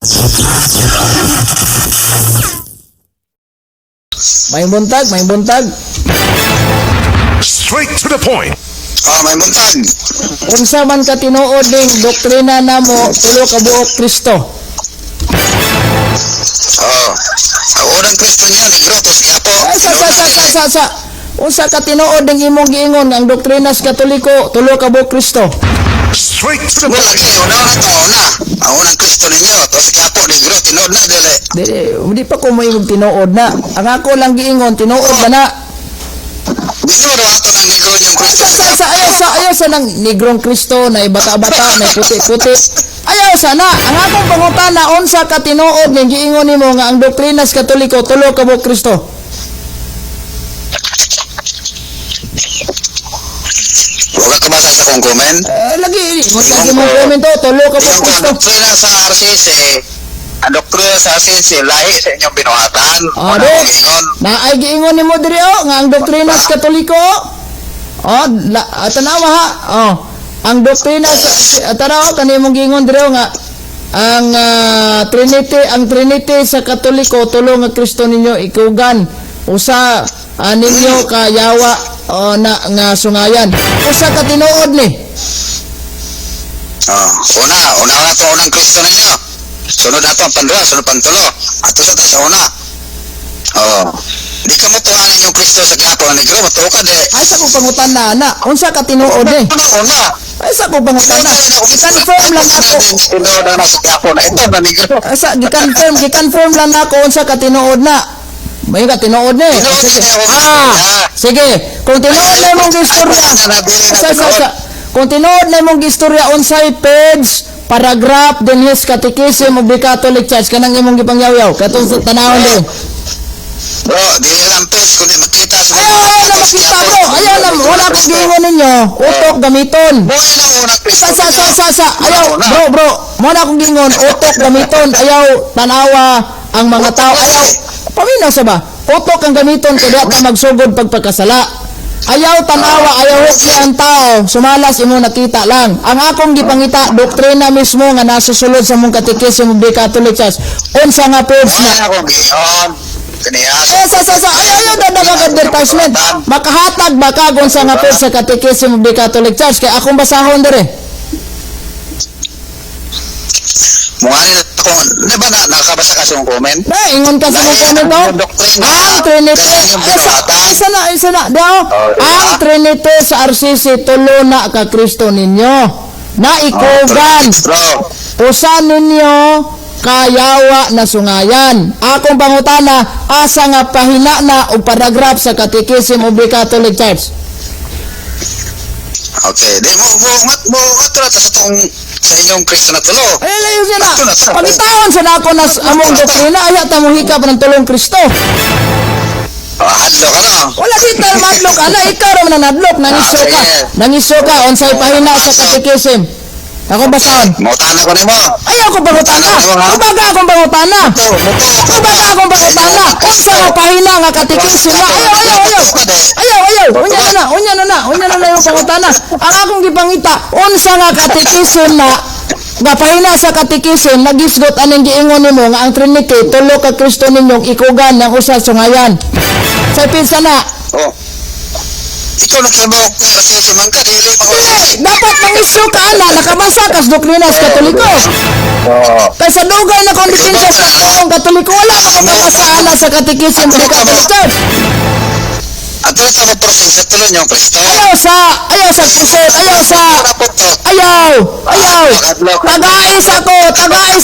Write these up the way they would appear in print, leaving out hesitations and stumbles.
May buntag, may buntag. Straight to the point. May buntag. Unsa man ka tinuod ning doktrina namo tulo ka buok Kristo? Ang unang Kristo niya, negro, tos kapo. Sa. Unsa ka tinuod ning imong giingon ang doktrina sa Katoliko tulo ka buok Kristo? Straight to the Mula point. kayo, una to, una. Ang unang Kristo ninyo, tos kapo, negro, tinood na, dili. Di pa ko mo imong tinuod na. Ang ako lang giingon tinuod ba na? Ginuro ato ng negro niyong Kristo sa kapo. Ayaw sa nang negrong Kristo na bata-bata may puti-puti. Ayaw sana. Ang akong pangutana unsa ka tinuod ning giingon nimo nga ang doktrina sa Katoliko tulo ka buok Kristo? Huwag ka basa sa kong comment. Lagi mo comment to tulo ka buok Yung Kristo. doktrina sa RCC, ang doktrina sa RCC, lahi sa inyong binuhatan. Ado. Na ay giingon nimo diri nga ang doktrina sa Katoliko. Tanawa ha. Ang doktrina sa tanawa kanimong giingon diri nga ang Trinity sa Katoliko tulo nga Kristo ninyo ikugan usa ninyo kayawa nga sungayan. Usa ka tinuod ni. Una to unang Kristo ninyo. Sunod ato ang pandua, sunod pantulo. Ato sa una. Di ka mo tuhanin yung Kristo sa kapo ng negro, matuo ka di. Ay sa ko pangutan na. Unsa ka tinuod ni? Una. Ay sa ko pangutan na. I-confirm lang ako. Tinood na sa kapo na ito na negro. Asa gi-confirm lang nako unsa ka tinuod na. May ka tinuod ni. Sige. Kung tinuod na mong istorya. Kung tinuod na mong istorya unsay page, paragraph dinhi sa Catechism of the Catholic Church kanang imong gipangyaw-yaw katong sa tanawon din. Bro, di lang page kundi makita sa Ayaw na makita bro. Ayaw na wala akong giingon ninyo. Utok gamiton. Buhay na unang Kristo. Ayaw bro. Mo na akong giingon utok gamiton. Ayaw tanawa ang mga tao. Ayaw paminaw sa ba? Utok ang gamiton kaya ta magsugod pagpagkasala. Ayaw tanawa, ayaw hukli ang tao, sumalas imo nakita lang. Ang akong gipangita, doktrina mismo nga nasusulod sa mong Catechism of the Catholic Church. Unsa nga page na? Ako giyon. Kaniya. Ayaw dadagag advertisement. Makahatag ba ka kung sa nga page sa Catechism of the Catholic Church? Kaya akong basahon dere. Mungani na ako, di ba nakabasa ka sa comment? Ingon ka sa mga comment to? Ang Trinity, isa na, daw. Ang Trinity sa RCC, tulo na ka Kristo ninyo. Na ikugan. Usa ninyo, kayawa na sungayan. Akong pangutana, asa nga pahina na o paragraph sa Catechism of the Catholic Church. Okay, di mo atras sa tong sa inyong Kristo na tulo. Ay, layo siya na. Pagitawon siya na ako na among doktrina, ayaw ta mong hikap ng tulong Kristo. Hadlo ka no? Wala kita madlok, ikaw raman na nadlok, nangiso ka, unsay pahina sa Catechism. Ako basahon. Mautana ko nimo. Ayaw ko pangutana. Kumbaga akong pangutana. Unsa nga pahina nga Catechism na. Ayaw. Unya na yung pangutana. Ang akong gipangita, unsa nga Catechism na nga pahina sa Catechism nagisgot aning giingon nimo nga ang Trinity tulo ka Kristo ninyong ikugan ng usa sungayan. Sa pinsa na. Ikaw na kayo mo kasi man ka dili pa ko. Dapat mangisyo ka nakabasa kas doktrina sa Katoliko. Kaysa dugay na kondisensya sa taong Katoliko wala ka mababasa sa Catechism of the Catholic Church. At ito mo proceed sa tulo niyong Kristo. Ayaw tagais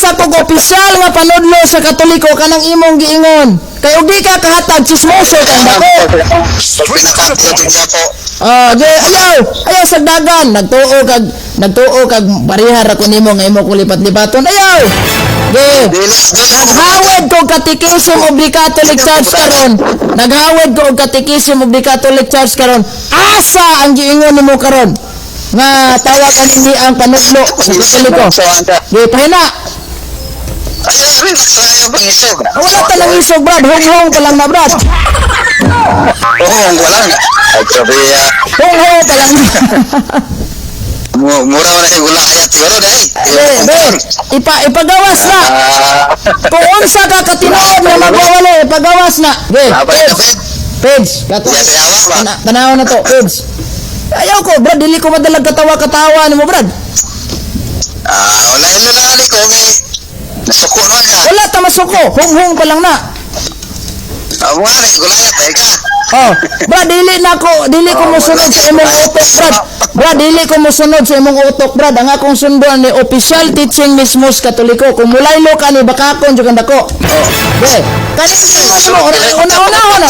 ako opisyal nga panudlo sa Katoliko kanang imong giingon. Kay ug di ka kahatag chismoso kang dako. Pinakapagod niya po. Ayaw sa dagan nagtuo kag barihar ako nimo nga imo ko lipat-lipaton. Ayaw. Naghawid ko Catechism of the Catholic Church karon. Asa ang giingon nimo karon? Nga tawag ani ang panudlo sa Katoliko. Pahina. Sayang pang isog. Wala ta nang isog brad, hong pa lang na brad. Wala na. Ay sabi Hong pa lang. Mura wala siya gula kaya siguro dahil. Ipagawas na. Kung unsa ka katinood na magwawala, ipagawas na. Okay, Abay na, Peds. Fred. Peds, kato. Yes, yawa ba? Tanaw na to, Peds. Ayaw ko, Brad, dili ko madalag katawa-katawa mo, Brad. Wala yung lalali ko, may nasuko na niya. Wala tamasuko, hung-hung pa lang na. Mga na, gulayat, ka. Oh, Brad, dili ko musunod sa imong utok, Brad. Brad, dili ko musunod sa imong utok, Brad. Ang akong sunduan ni official teaching mismo sa Katoliko. Kung mulaylo ka ni bakakon jud dako. Okay. Kanina mo una-una na.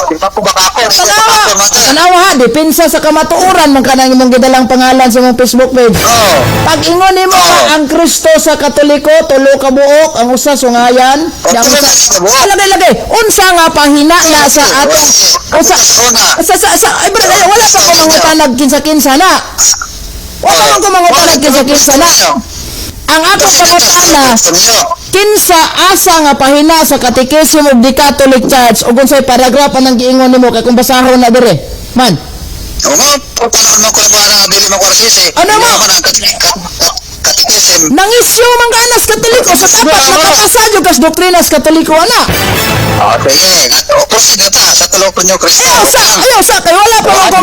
Di pa po baka ako. Tanawa ha, depensa sa kamatuoran man kanang imong gidalang pangalan sa imong Facebook page. Pag ingon nimo ang Kristo sa Katoliko, tulo ka buok, ang usa sungayan, yang usa lagay. Unsa nga pahina na sa atong ay brad, wala pa ko mangutanag kinsa-kinsa na. Wala ko mangutanag kinsa-kinsa na. Ang akong pangutana, kinsa asa nga pahina sa Catechism of the Catholic Church ug unsay paragraph ang giingon nimo kay kung basahon na dire. Man. Ano ko ba dili mo ko sisi? Ano mo? Katikisim. Nangisyo man ka anas Katoliko sa tapat nakapasa jud kas doktrinas Katoliko ana. Sige, proceed na ta sa tulog niyo Kristo. Ayaw sa kay wala pa ko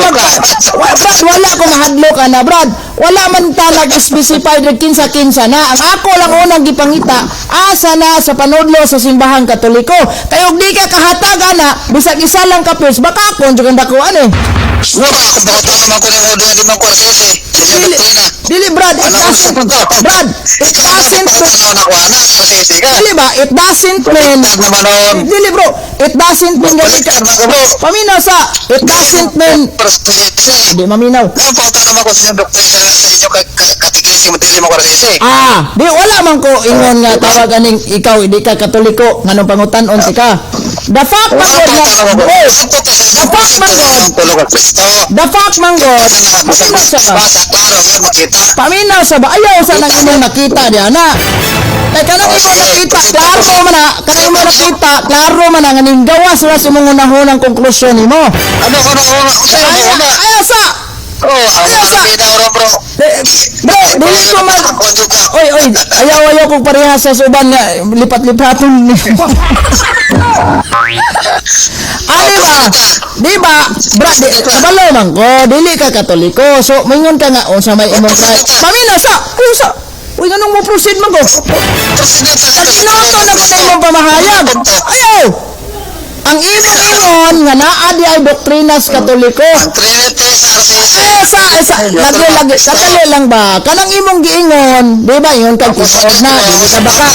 Brad, wala ko mahadlo ka na Brad. Wala man ta nag-specify red kinsa-kinsa na. Ang ako lang unang gipangita asa na sa panudlo sa simbahang Katoliko. Kay og di ka kahatag ana bisag isa lang ka pers baka kon jud dako ani. Wala ko ba ko naman ko ni mo di man ko sisi. Dili Brad, it doesn't dili ba, it doesn't mean dili bro, it doesn't mean ganit ka paminaw sa, it doesn't mean hindi maminaw di wala man ko ingon nga tawag aning ikaw hindi ka Katoliko nganong pangutan-on ti ka the fact man God paminaw sa ba ayaw sa nang imong nakita diyan na kay kanang imong nakita klaro man na kanang imong nakita klaro man na nganing gawas ra sa imong unahunang konklusyon nimo ayaw sa bro dili ko man oy ayaw kong parehas sa uban nga lipat-lipaton ni di ba bra kabalo man ko dili ka Katoliko so mingon ka nga sa may imong paminaw sa uy ganong mo proceed man ko pagkinoto na ka imong pamahayag ayaw ang imong ingon nga naa di ay doktrinas Katoliko lagi kadali lang ba kanang imong giingon di ba yun kag tinuod na dili ka baka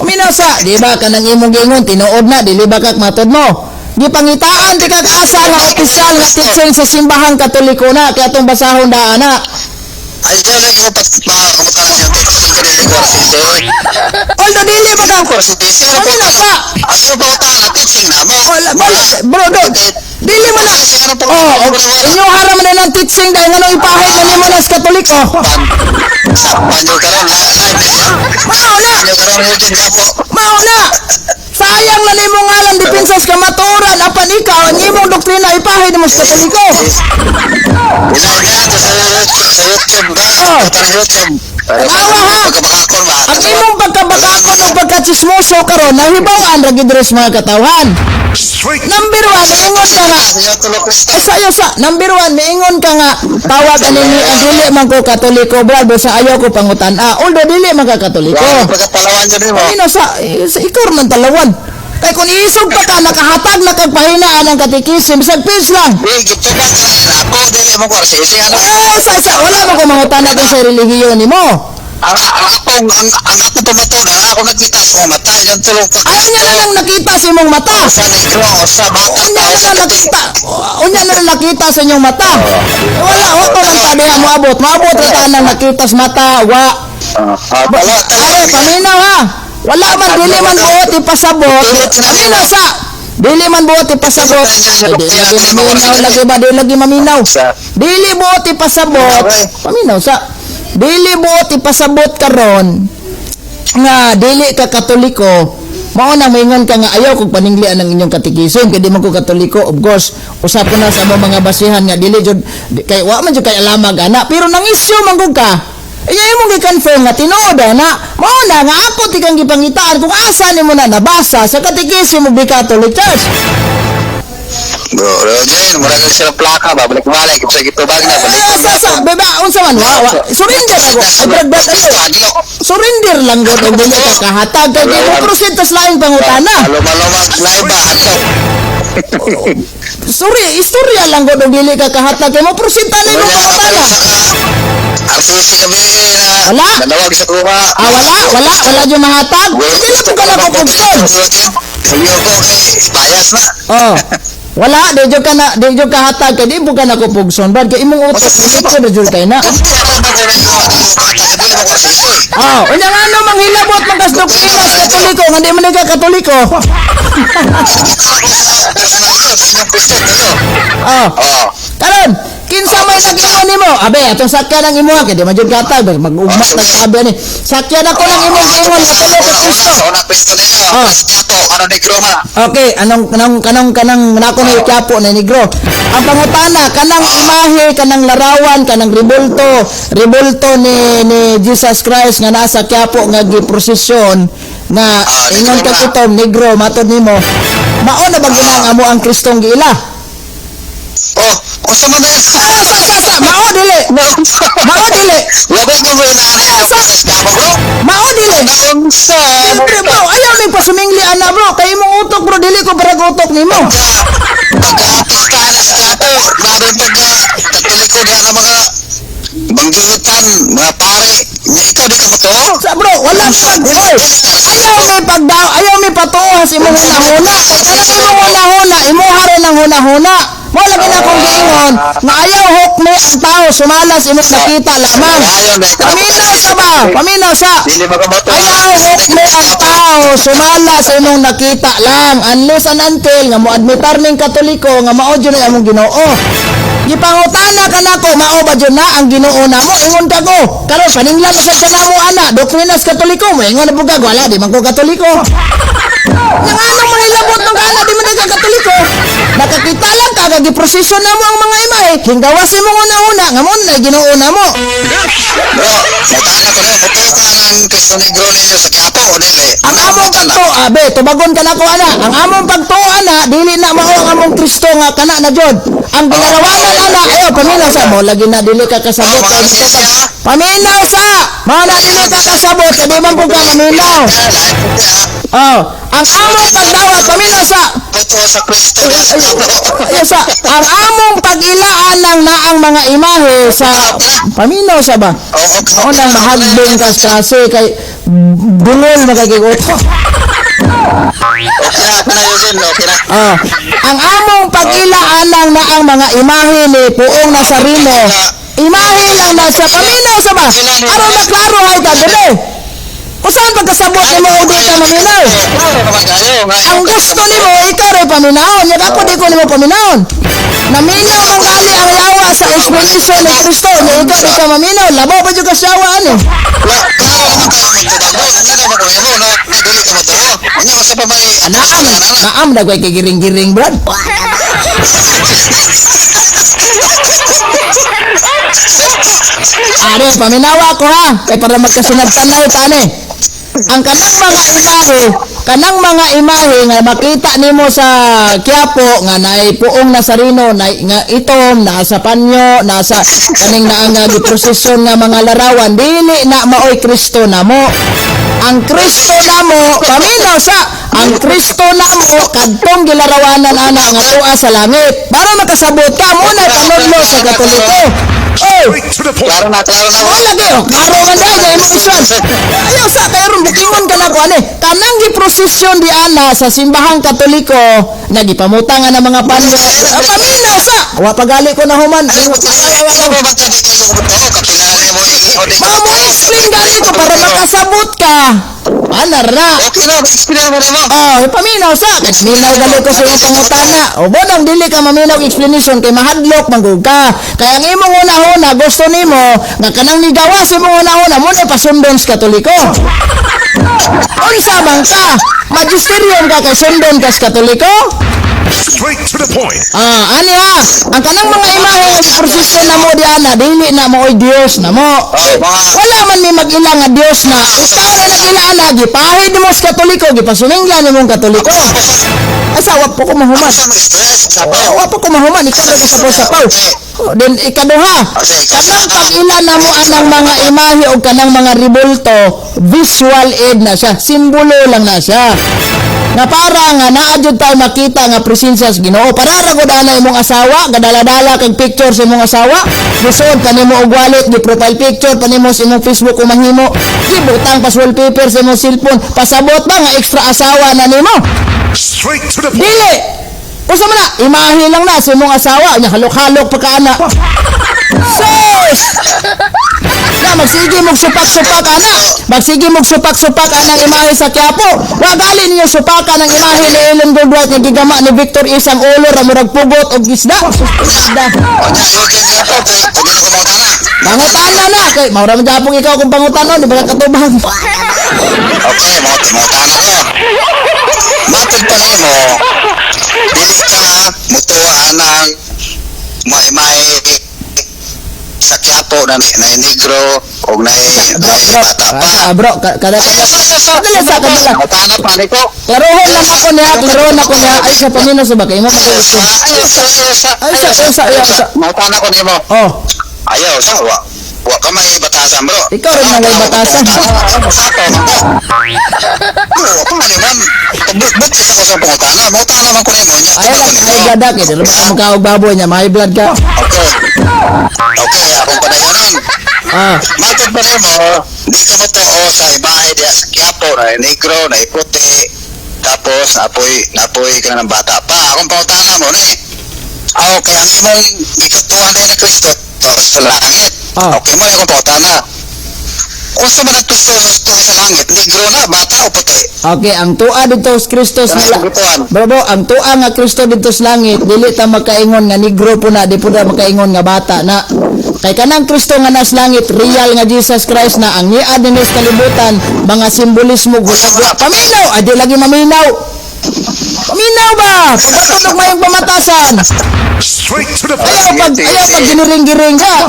minasa di ba kanang imong giingon tinuod na dili ba kag matod mo gipangitaan di kag asa nga opisyal nga teaching sa simbahang Katoliko na kaya tong basahon daan na ay dyan lagi mo pagkakamatangan niya although dili ba ka paminasa ano ba ito na teaching na mo bro dili mo na inyo haram na ng teaching dahil nga nung ipahay mo nimo na sa Katoliko panyo karon mauna sayang na nimo ngalan dipensas ka maturan apan ikaw ang imong doktrina ipahay nimo sa Katoliko ang imong pagkabakakon o pagkachismoso karon nahibawan ra gid res mga katawhan number 1 ingon ka nga sayo sa number 1 miingon ka nga tawag ani ni dili man ko Katoliko brado sa ayaw ko pangutan although dili man ka Katoliko sa ikaw man talawan kay kung iisog pa ka nakahatag na kag pahinaan ang Catechism bisag pins lang wala mo ko mangutan sa relihiyon nimo ang akong pamatud ako nagkita sa mata yan tulog pa ayaw niya na lang nakita sa imong mata unya na lang nakita sa inyong mata wala ko man tadiya maabot ra nang nakita sa mata paminaw ha wala man dili man buot ipasabot paminaw sa dili man buot ipasabot lagi maminaw dili buot ipasabot paminaw sa dili buot ipasabot karon nga dili ka Katoliko Mao na moingon ka nga ayaw kog paninglian ang inyong katikism kay di man ko Katoliko. Of course, usap ko na sa among mga basihan nga dili jud kay wa man jud kay alamag ana, pero nang issue man gud ka. Iya imong gi-confirm nga tinuod na mao na nga ako ti kang gipangitaan kung asa nimo na nabasa sa katikism of the Catholic Church. Bro, Roger, mura kang sila plaka, babalik malay, kipsa gitubag na, balik ko na. Sa beba unsa man wa surrender ako. Ay brad ayo. Surrender lang gud og dili ka kahatag kay di mo proceed tas laing pangutana. Malumag live ba, ato. Sorry, istorya lang gud og dili ka kahatag kay mo proceed tani mo pangutana. Ang susi kami na Wala. nanawag sa kuha. Wala yung mahatag. Dili mo ka na pupugson. Sabi ko kay bias na. Oh. Wala, di jud ka hatag kay di mo ka na kupugson. Bad kay imong utok dili ko na jud kay na. Oh, unya nga ano manghilabot magas doktrina sa Katoliko nga di man ka Katoliko. Oh. Oh. Karon, kinsa may nag-imo nimo? Abe, atong sakya nang imo kay di man jud katag mag-ugma na sabi ni. Sakya na ko lang imo ingon nga tulo ka Kristo. Una Kristo nila. Oh. Kato, ano ni Kroma. Okay, kanang nako ni Quiapo na negro. Ang pangutana kanang imahe, kanang larawan, kanang rebulto ni Jesus Christ nga nasa Quiapo nga giprosesyon nga ingon ka itom negro matod nimo. Mao na ba ginang amo ang Kristong giila? Oh, kusa mo na yan. Mao dili. Mao dili. Labas mo ba na bro? Mao dili. Unsa? Siyempre bro, ayaw may pasumingli ana bro. Kay imong utok bro dili ko parag utok nimo. Pagka-apos ka na sa kato, laban pagka Katoliko na ng mga banggitan, mga pare, na ikaw di ka matuo? Sa bro, wala pag oy. Ayaw may patuo sa imong hunahuna. Kay kanang imong hunahuna, imuha rin ang hunahuna. Mo lagi na kong giingon nga ayaw hukme ang tao sumalas imong nakita lamang. Paminaw sa ba? Paminaw sa. Hindi makamoto. Ayaw hukme ang tao sumalas imong nakita lang. Unless and until nga mo admitar ning Katoliko nga mao jud ang among Ginoo. Gipangutana ka nako mao ba jud na ang Ginoo namo? Ingon ka ko. Karon paninglan sa kanamo ana, doktrinas Katoliko mo ingon na bugag wala di man ko Katoliko. Yang anong mahilabot ng kana di man ka Katoliko. Nakakita lang ka giprosesyon namo ang mga imahe. Hinggawas mo una-una nga mo na Ginoo namo. Bro, matana ko rin, mutuo ka ng Kristo Negro ninyo sa Quiapo o dili? Ang among pagtuo, abe, tubagon ka nako ana. Ang among pagtuo ana, dili na mao ang among Kristo nga kana na jud. Ang ginarawanan ana, ayo paminaw sa mo lagi na dili ka kasabot kay paminaw sa. Mao na dili ka kasabot kay di man pud ka maminaw. Oh, ang among pagdawat paminaw sa. Totoo sa Kristo. Sa ang among pag-ilaan lang na ang mga imahe sa paminaw sa ba? Mao nang mahagbong ka kasi kay bungol magagigot. Okay na, panayosin, okay na. Ang among pag-ilaan lang na ang mga imahe ni Puong Nazareno. Imahe lang na sa paminaw sa ba? Aron maklaro ay ka dili. Usahan pagkasabot ni mo o di ka maminaw? Ang gusto ni mo, ikaw rin paminahon. Yan ako di ko ni mo paminahon. Naminaw ang gali ang lawa sa explanation ni Kristo. Ni ikaw di ka maminaw. Labaw pa dyan ka siyawa ano? Naam na ko'y kigiring-giring, brad. Are, paminawa ko ha. Kaya para magkasunod-tanay tani. Ang kanang mga imahe nga makita nimo sa Quiapo nga naay Puong Nazareno nga itom nasa panyo nasa kaning naa nga giprosesyon nga mga larawan dili na maoy Kristo namo. Ang Kristo namo paminaw sa ang Kristo namo kadtong gilarawanan ana nga tuwa sa langit. Para makasabot ka mo na panudlo sa Katoliko. Oh, Klaro na. oh lagi oh, klaro man dai kay imong iswan. Ayaw sa karon bukingon ka na ko ani. Kanang giprosesyon di ana sa simbahang Katoliko nagipamutangan ng mga panyo. Paminaw sa. Wa pagali ko na human. Mga mo explain gali ko para makasabot ka. Anar na. Oh, paminaw sa. Minaw gali ko sa iyong pangutana. O bodang dili ka maminaw explanation kay mahadlok manggug ka. Kaya ang imong una-una gusto nimo nga kanang nigawas imong una-una mo na pasundon sa Katoliko. Unsa man ka? Magisterium ka kay sundon kas Katoliko? Straight to the point. Ani ha, ang kanang mga imahe proseso na mo diana, dili na mo Dios na mo. Wala man may mag-ilang nga Dios na. Para na ilana, gipahid mo sa Katoliko, gipasuminglan mo ang Katoliko. Asa wa po ko mahuman. Wa po ko mahuman, ikaw na sapaw-sapaw. Then ikaduha, kanang pag-ilan na mo anang mga imahe o kanang mga ribulto, visual aid na siya, simbolo lang na siya. Na para nga naadjud tayo makita nga presensya sa Ginoo. Para ra gud ana imong asawa, gadala-dala kag picture sa imong asawa, gisuod kanimo og wallet, gi profile picture panimo sa imong Facebook kung mahimo, gibutang pas wallpaper sa imong cellphone, pasabot ba nga extra asawa na nimo? Straight to the point. Dili. Usa man na, imahe lang na sa imong asawa, nya halok-halok pa kana. Sus! Na magsige mong supak-supak ana. Magsige mong supak-supak anang imahe sa Quiapo. Wa gali ninyo supakan ang imahe ni Ellen Goldwhite nga gigama ni Victor Isang Ulo ra murag pugot og isda. Isda. Pangutana na kay mao ra man japong ikaw kung pangutanon di ba ka katubang. Okay, mutana ko. Matod pa nimo. Dili ka mutuwa ng may sa Quiapo na negro o na bata pa. Bro, kada kadala sa kadala. Mutana pa niko. Klarohon lang ako niya, klarohon ako niya ay sa pamino sa bakay mo pagkagusto. Ay sa. Mutana ko nimo. Oh, Ayaw, sa wa ka may batasan, bro. ikaw rin na may batasan. Wa pa naman. Butis ako sa pangutana. Mutana man ko nimo niya. Ay lang, ay gadak eh. Dalo ba magkaog baboy niya, may blood ka. Okay. Okay, akong padayonon. Matod pa nimo, di ka mo to sa ibahay diya sa Quiapo na negro, na puti. Tapos napoy ka ng bata pa. Akong pangutana mo ni. Okay, ang imong ikatuwa na ni Kristo to sa langit. Okay mo yung pangutana. Kung sa man ang Kristo sa langit, negro na, bata o puti? Okay, ang tua dito sa Kristo sa Bro, ang tua nga Kristo dito sa langit, dili ta makaingon nga negro po na, di po na makaingon nga bata na. Kay kanang Kristo nga nas langit, real nga Jesus Christ na ang niya din sa kalibutan, mga simbolismo gulagwa. Paminaw, adi lagi maminaw. Paminaw ba? Pagkatunog mo yung pamatasan. Straight to the Ayaw point. pag giniring-giring ka.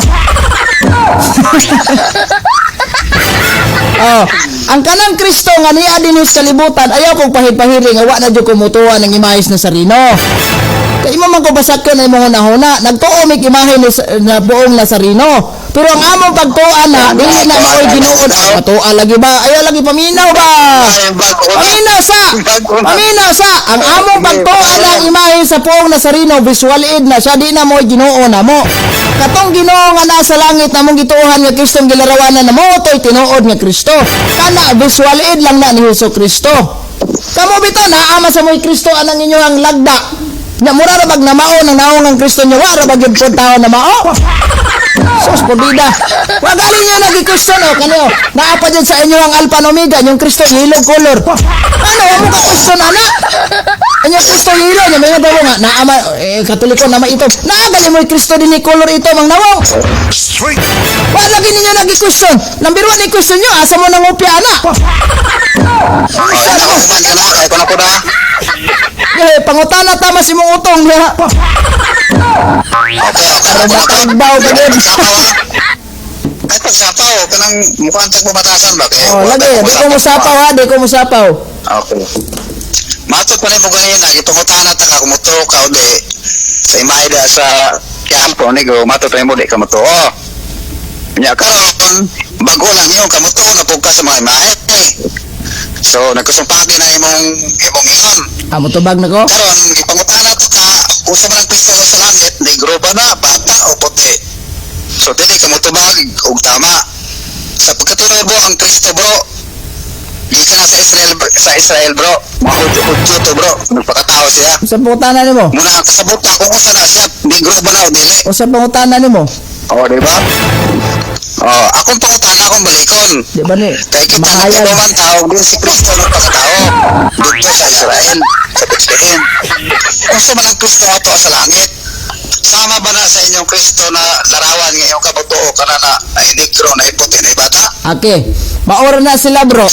Ang kanang Kristo nga niya din sa kalibutan, ayaw kong pahid-pahiring, awa na dyan kumutuwa ng imahis na sarino. Kaya mo man ko basakyan ay mga hunahuna, nagtuomik imahe na buong Nazareno. Pero ang among pagtuan na, dili na mao'y ginuod. Patuan lagi ba? Ayaw lagi paminaw ba? Paminaw sa! Ang among pagtuan na imahe sa buong Nazareno, visual aid na, siya di na mo'y ginoo na mo. Katong ginoo nga nasa langit na mong gituuhan nga Kristong gilarawanan na mo, to'y tinuod nga Kristo. Kana, visual aid lang na ni Hesus Kristo. Kamu bito, naama sa mo'y Kristo anang inyo ang lagda. Na mura ra bag na mao nang naong ang Kristo niya, wala ra bag yung puntaon na mao. Sus, pobida. Wa galing niyo nag-question o kanyo. Naapa dyan sa inyo ang Alpha and Omega, yung Kristo yellow color. Ano, mo ka question ana? Ang Kristo yellow, niya may nga nga, naama, Katoliko na ito. Naagali mo yung Kristo din ni color ito, mang nawong. Straight. Wala lagi ninyo nag-question. Number 1 ni question nyo, asa mo nang upya ana? Nauman ka na, kaya ko na po na. Pangutana tama si mong utong niya. Okay. Tagbaw pa din. Ay, pagsapaw, kanang mukhang tagpumatasan ba? Lagi, di ko musapaw ha, di ko musapaw. Okay. Matod pa rin mo ganyan na, ipangutana ta ka, kumuto ka o di, sa imahe da sa Quiapo, negro, matod pa rin mo di ka muto. Kanya karon, bago lang yung kamuto, napugka sa mga imahe. So, nagkasumpagi na imong iyon. Amo tubag na ko? Karon, ipangutana to ka, kung sa mga Kristo sa langit, negro ba na, bata o puti. So, dili ka mo tubag, o tama. Sa pagkatulobo, ang Kristo bro, di ka na sa Israel bro, mga hudyo to bro, nagpakatao siya. Sa pangutana ni mo? Muna ang kasabot ka, kung usa na siya, negro ba na o dili. O sa pangutana ni mo? O, di ba? Akong pangutana akong balikon. Di ba ni? Kaya kita Mahayag. nagkabaman tao din si Kristo ng pagkatao dito sa Israel, sa Bethlehem. Kung sa man ang Kristo ato sa langit, sama ba na sa inyong Kristo na larawan ngayong kabutuo ka na ay negro na iputi na ibata? Okay. Maura na sila bro.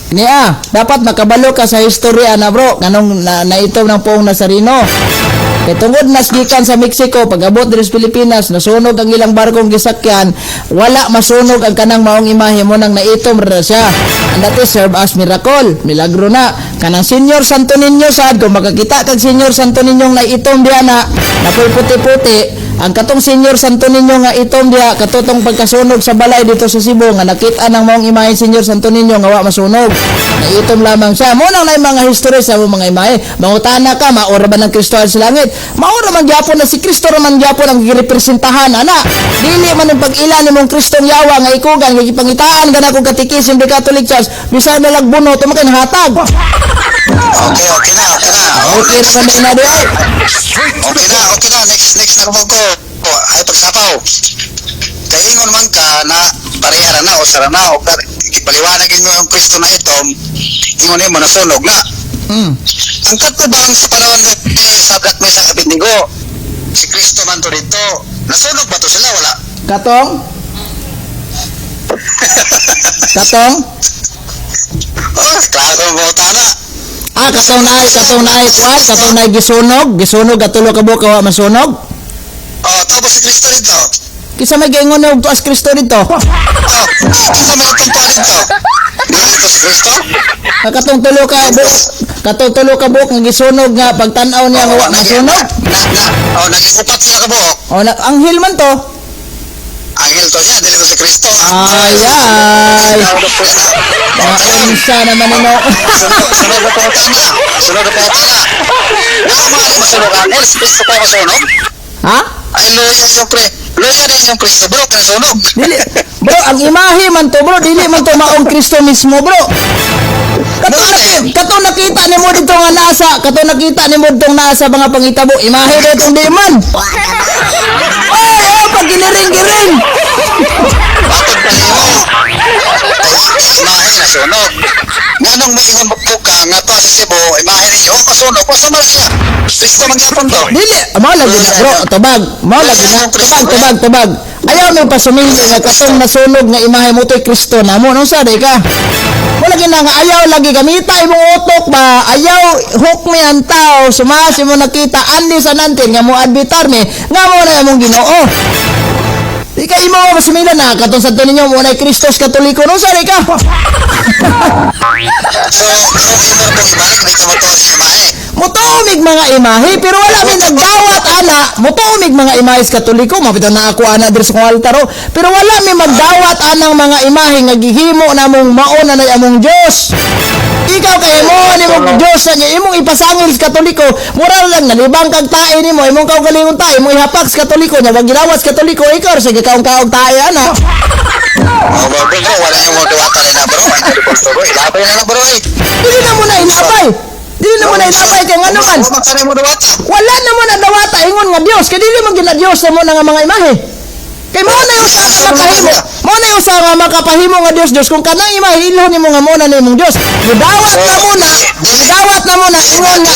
Niya, dapat makabalo ka sa historya na bro, kanong naitom ng poong Nazareno. Kay tungod nasgikan sa Mexico, pag-abot diri sa Pilipinas, nasunog ang ilang barkong gisakyan, wala masunog ang kanang maong imahe mo nang naitom ra siya. And that is serve as miracle, milagro na. Kanang Senyor Santo Niño sad, kung makakita kag Senyor Santo Niño nga itom diya na napoy puti-puti, ang katong Senyor Santo Niño nga itom diya, katotong pagkasunog sa balay dito sa Cebu, nga nakita ng maong imahe Senyor Santo Niño nga wa masunog. Naitom lamang siya. Muna na yung mga history sa mga imahe. Mangutana ka, maura ba ng Kristo sa langit? Maura man gyapon na si Kristo raman gyapon ang girepresentahan, ana. Dili man yung pag-ila ni mong Kristong yawa nga ikugan, nga gipangitaan ka na kung katikisim di Catholic Church, bisa na lagbunot, makin hatag. Okay na. Okay na kami na doon. Straight to Okay the na. Next na ko. Ay pagsapaw. Kaya ingon man ka na pareha na o sara na o ipaliwanagin mo yung Kristo na itom, ingon mo nasunog na. Ang katubang sa panahon ni Sabrak Mesa Abednego, si Kristo man to dito, nasunog ba to sila? Wala. Katong? Katong? Oh, klaro mo tama. Katong naay kuan, katong naay gisunog katulo ka buok wa masunog. Oh, tapos si Kristo dito. Kisa may gaingon na ugto as Kristo dito. Kisa may tumpa dito. Dito si Kristo? Katong tulo ka buok nga gisunog nga pagtan-aw niya nga wa masunog. Nag-iupat sila ka buok. Anghel man to. Anghel to siya, dili to si Kristo. Ay. Unsa naman nino. Sunod na po tama. Mga masunog anghel, si Kristo pa masunog. Ha? Ay, loya din yung Kristo, bro, kung sunog. Dili. Bro, ang imahe man to, bro, dili man to maong Kristo mismo, bro. Katong nakita nimo dito nga nasa, katong nakita nimo dito nasa mga pangitabo, imahe dito di man. Pag giniring-giring. Bakit pa imahe na sunog. Nganong maingon mo ka nga to sa Cebu, imahe ninyo, masunog, masunog siya. Kristo magyapon to. Dili, mao lagi na, bro, tubag. Mao lagi na, tubag. Ayaw may pasumili nga katong nasunog nga imahe mo to'y Kristo na mo. Nung saday ka? Wala gina nga ayaw lagi gamita imong utok ba? Ayaw hukmi ang tao. Sumasi mo nakita andi sa nantin nga mo adbitar mi. Nga mo na imong Ginoo. Di ka imo masumila na katong sa ninyo mo na Kristos Katoliko. Nung saday ka? So, ingon mo ibalik, may tumutuwa si imahe. Mutuomig mga imahe pero wala mi nagdawat ana. Mutuomig mga imahe sa Katoliko, mapito na ako ana diri sa altaro, pero wala mi magdawat anang mga imahe nga gihimo namong mauna na among Dios. Ikaw kay mo ni mong Dios sa imong ipasangil sa Katoliko, mura lang nalibang kag tae nimo, imong kaugalingon tae, imong ihapak sa Katoliko, nya wag gilawat sa Katoliko, ikaw sige kaong tae ana. Oh, bro, wala yung mga duwata nila, bro. Ilabay na lang, bro, eh. Dili na mo na inapay. Dili na mo na inapay kay ngano man. Magkano yung mga duwata? Wala na mo na dawata ingon nga Dios, kay dili mo gina Dios sa mo na nga mga imahe. Kay mo na yung sa makapahimo. Mo na yung sa nga makapahimo nga Dios kung kanang imahe ilhon nimo nga mo na nimong Dios. Gidawat na muna ingon nga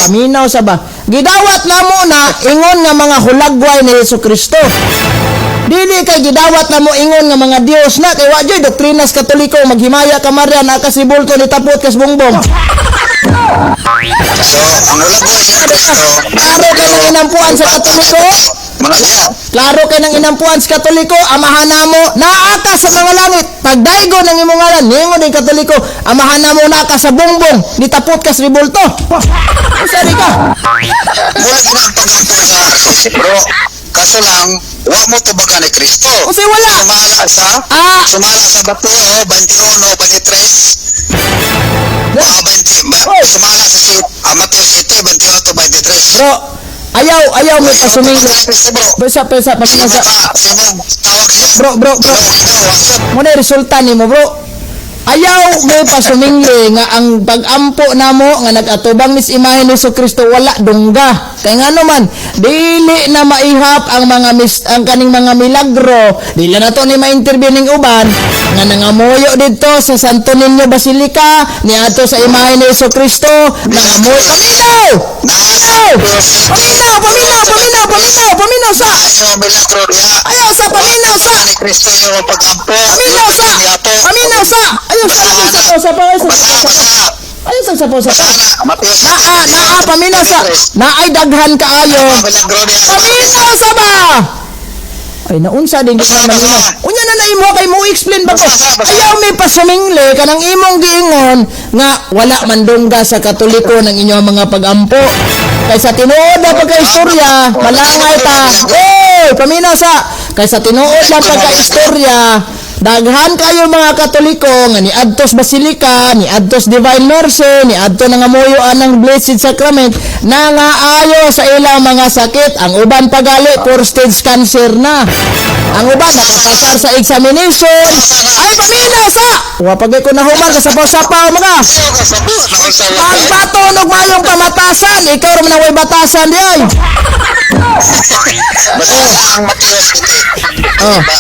paminaw sa ba. Gidawat na muna ingon nga mga hulagway ni Hesukristo. Dili kay gidawat na mo ingon nga mga Dios na kay wa joy doktrinas Katoliko maghimaya ka Maria na kasibulto ni tapot kas bongbong. So, ang hulagway siya, Kristo. Klaro kay nang inampuan sa Katoliko. Mga siya. Klaro kay nang inampuan sa Katoliko, amahan namo naaka sa mga langit. Pagdaygo ng imong ngalan, ningon ng Katoliko, amahan namo naka sa bongbong, nitapot kas ribulto. Usari ka. Mula ginagpagampo sa RCC, bro. Kaso lang, wa mo tubagan ni Kristo. Usay wala. Sumala sa Mateo 21, 23. Sumala sa Mateo 7, 28, 23. Bro, ayaw mo pasumingli. Pesa paminaw sa Tawag siya. Bro. Mo na resulta nimo, bro. Ayaw mo pasumingli nga ang pag-ampo namo nga nag-atubang mis imahe ni Kristo wala dungga. Kay ngano man dili na maihap ang ang kaning mga milagro. Dili na to ni ma-interview ning uban nga nangamuyo didto sa Santo Niño Basilica niadto sa imahe ni Kristo nangamuyo paminaw sa Ayaw milagro diha. ayaw sa paminaw sa Ni Kristo yung pag-ampo. paminaw sa Ayos sa sapo-sapo. Ayos sa sapo-sapo. Matios. Paminaw sa naay daghan kaayo. Milagro niya. Paminaw sa ba? Ay naunsa din gyud malinaw. Unya na imo kay mo explain ba ko? Ayaw mi pasumingli kanang imong giingon nga wala mandungga sa Katoliko ng inyong mga pagampo. Kaysa tinuod na pagka-istorya, malangay pa. Oy, paminaw sa kaysa tinuod na pagka-istorya, daghan kayo mga Katoliko nga ni adtos Basilica, ni adtos Divine Mercy, ni adto na nga moyoan ng Blessed Sacrament na nga ayo sa ilang mga sakit. Ang uban pagali for stage cancer na. Ang uban nakapasar sa examination. Ay paminaw sa. Wa pagay ko nahuman ka sapaw-sapaw mga. Pagbaton og mayong pamatasan, ikaw ra man ang way batasan di ay. Basta ang Matios dito.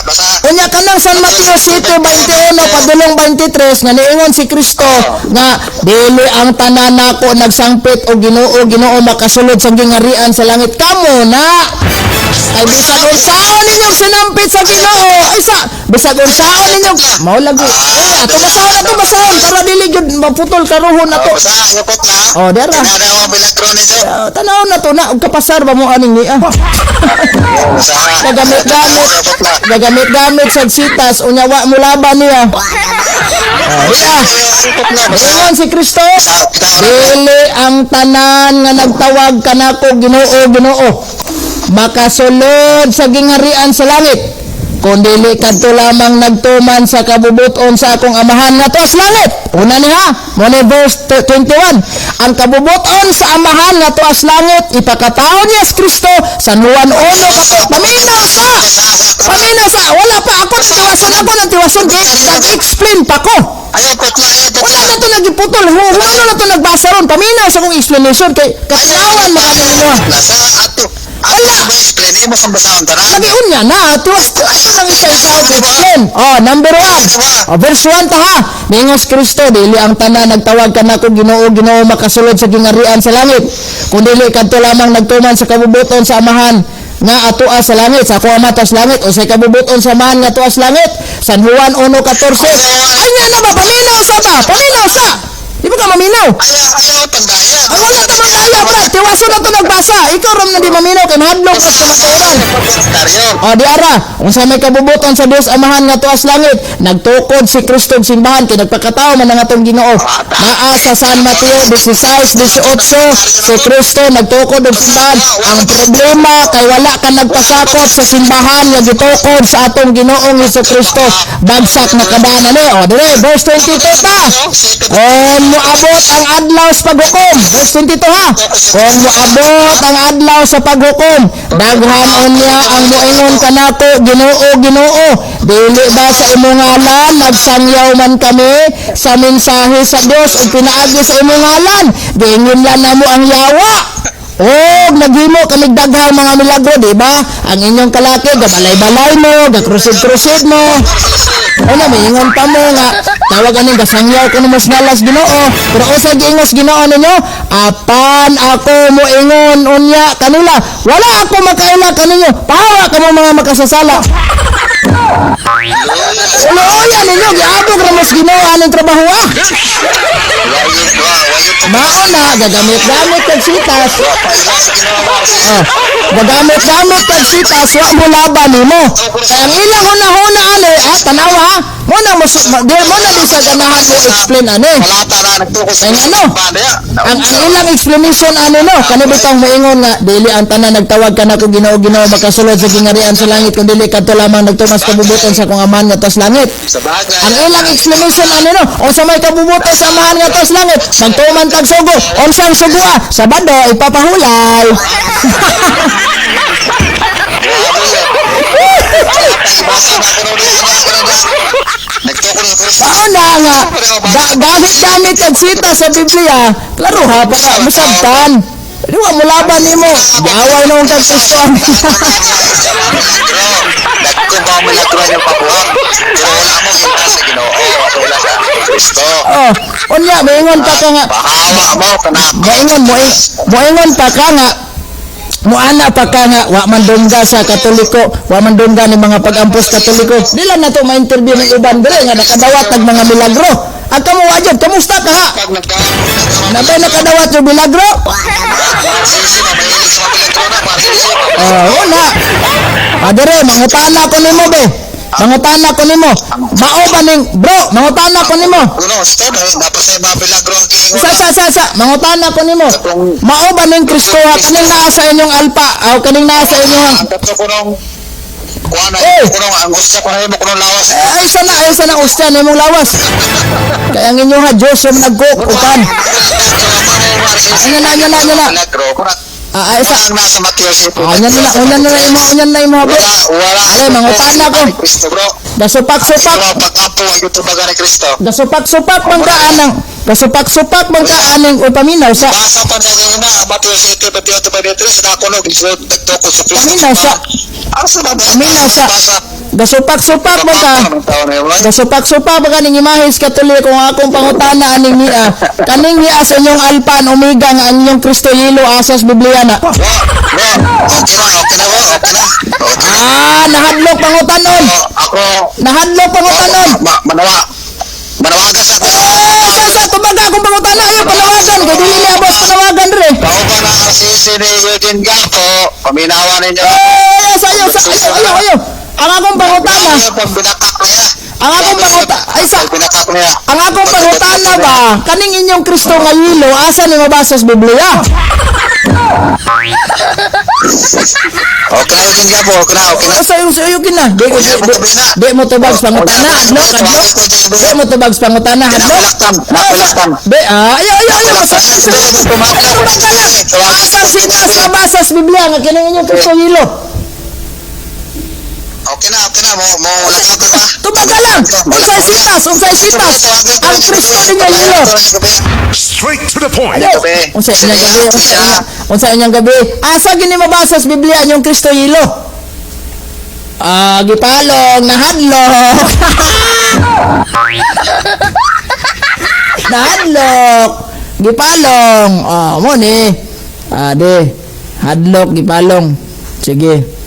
Basta Unya kanang San Mateo 7:21 padulong 23 nga niingon si Kristo nga dili ang tanan nako nagsangpit o Ginoo makasulod sa gingarian sa langit kamo na. Ay bisag unsaon ninyong sinampit sa Ginoo ay sa bisag unsaon ninyong mao lagi. Ato basahon para dili gyud maputol karuhon nato. basta ang upot na. Oh, dera. Tinada mo milagro ninyo. Tanaw na to na og kapasar ba mo aning niya. Basta Gagamit sa sitas unya wa mo laban niya. upot na. Basta Ingon si Kristo, dili ang tanan nga nagtawag kanako Ginoo makasulod sa gingarian sa langit. Kung dili kadto lamang nagtuman sa kabubuton sa akong amahan nga tuas langit. Una niya, mo ni verse 21. Ang kabubuton sa amahan nga tuas langit ipakataon niya sa Kristo sa Juan 1:4. Paminaw sa wala pa ako ng tiwason kay nag-explain pa ko. ayaw putla, ayaw putla. Wala na to nagiputol. Humano na to nagbasa ron. Paminaw sa kong explanation kay katlawan mo kami ninyo. Nasa ato. Ano ba explain? Hindi mo sa basahon tanan. Lagi unya na. Tuwas ko. Ano nang isa-isa explain? Oh, number 1. Oh, verse 1 ta ha. Ningos Kristo, dili ang tanan nagtawag ka na ko Ginoo makasulod sa gingarian sa langit. Kung dili kadto lamang nagtuman sa kabubuton sa amahan nga atoa sa langit, sa ako ama tas langit, o sa kabubuton sa amahan nga atoa sa langit. San Juan 1:14. Ay nga na ba? Paminaw sa ba? Paminaw sa. Di ba ka maminaw? Ayaw tandayan. Ang wala ta magaya, bro. Tiwaso na to nagbasa. Ikaw ram na di maminaw kay mahadlok sa tumaturan. O di ara, unsa may kabubuton sa Dios Amahan nga tuas langit, nagtukod si Kristo og simbahan kay nagpakatao man ang atong Ginoo. Naa sa San Mateo 16:18 si Kristo nagtukod og simbahan. Ang problema kay wala ka nagpasakop sa simbahan nga gitukod sa atong Ginoong Hesukristo. Bagsak na kadana ni. O dire, verse 22 ta. Kung moabot ang adlaw sa paghukom, verse 22 ha. Kung moabot ang adlaw sa paghukom, daghan unya ang moingon kanako Ginoo, dili ba sa imong ngalan nagsangyaw man kami sa mensahe sa Dios ug pinaagi sa imong ngalan, giingin lang namo ang yawa. Og naghimo kami daghang mga milagro, di ba? Ang inyong kalaki gabalay-balay mo, gakrusid-krusid mo. Ano maingon pa mo nga tawag aning gasangyaw ko mas nalas Ginoo. Pero usa giingos Ginoo ninyo, apan ako mo ingon unya kanila, wala ako makaila kaninyo. Pahawa ka mo mga makasasala. Ulo-uya ninyo giadog ra mas Ginoo aning trabaho ah. Mao na gagamit-gamit kag sitas. Gagamit-gamit kag sitas wa mo laban nimo. Kaya ang ilang hunahuna ani tanawa ha. Mo na di sa ganahan mo explain ani. Malata na nagtukos sa ano? Ang ilang explanation ano no, kani bitong moingon nga dili ang tanan nagtawag kanako Ginoo makasulod sa gingarian sa langit kun dili kadto lamang nagtumas kabubuton sa kung amahan nga tos langit. Sa bagay. Ang ilang explanation ano no, o sa may kabubuton sa amahan nga tos langit, magtuman tag sugo, unsang sugua, sabado ipapahulay. Pauna nga, gamit-gamit kag sita sa Biblia, klaro ha, para musabtan. Di wa mo laban nimo. Giaway na kag Kristo. Nagkubaw mo milagro yung pabuhan. Pero wala mo kita sa Ginoo. Wala sa Kristo. Oh, unya moingon pa ka nga. Bahawa mo tanan. Moingon pa ka nga Muana pa ka nga, wa man dungga sa Katoliko, wa man dungga ni mga pag-ampos Katoliko. Dila na to ma-interview ng iban dire nga nakadawat ng mga milagro. At kamo wa jud, kamusta ka ha? Pag nagkaroon Nabay nakadawat yung milagro? sisi na may ilis mga pilagro na para sisi. Wala. Dire, mangutana ko nimo be. Mangutana ko nimo. Mao ba ning bro, mangutana ko nimo. Uno, stone eh, dapat sa mga pilagro ang kiingon. Sa, mangutana ko nimo. Mao ba ning Kristo ha kaning naa sa inyong alpa, aw kaning naa sa inyong Ang tatlo ko nung kuha na, Eh! kunong ang gusto ko na mo kunong lawas. ay sana ustyan imong lawas. Kaya ang inyong ha Diyos yung nag-cook upan. Anya na. Pilagro, kunang Ay sa ang nasa Mateo 7. unyan na imo bro. Wala. Ay, mangutana ko. Kristo bro. Gasupak-supak. Wala pagkapo ang YouTube baga ni Kristo. Gasupak-supak man ka anang. Gasupak-supak man ka aning upaminaw sa Basa pa niya ngayon na, Mateo 7, 28, 23, sa nakunog, nagtukod sa Kristo. Paminaw sa Ang sa Paminaw sa Gasupak-supak man ka. Gasupak-supak man ka ning imahis Katoliko kung akong pangutana aning niya. Kaning niya sa inyong alpa and omega nga ang inyong Kristo yelo asas Biblia na. Okay na. Nahadlok pangutanon. Ako, Nahadlok pangutanon. manawagan sa Sa tumaga akong pangutana ayo panawagan kay dili niya boss panawagan re. Kao ba na sisi ni Eugene Gapo, paminawa ninyo. Ayo. Ang akong pangutana. Pag binakak niya. Ang akong pangutana ay sa Pag binakak niya. ang akong pangutana ba kaning inyong Kristo nga yelo asa ni mabasa sa Biblia? Okay na Eugene Gapo, okay na. Sayo kina. Di mo tubags pangutana hadlok. Di mo tubags pangutana hadlok. Napalaktan. Ayo. Asa sinas mabasa sa Biblia nga kining inyong Kristo yelo? Okay na. Mo lakad na ba? Tubaga lang. Unsay sitas. Ang Kristo ninyo yelo. Straight to the point. Ayo. Unsa inyong gabi? Asa gini mabasa sa Biblia yung Kristo yelo? Gipalong nahadlok. Nahadlok. Gipalong. Mo ni. De. Hadlok gipalong. Sige.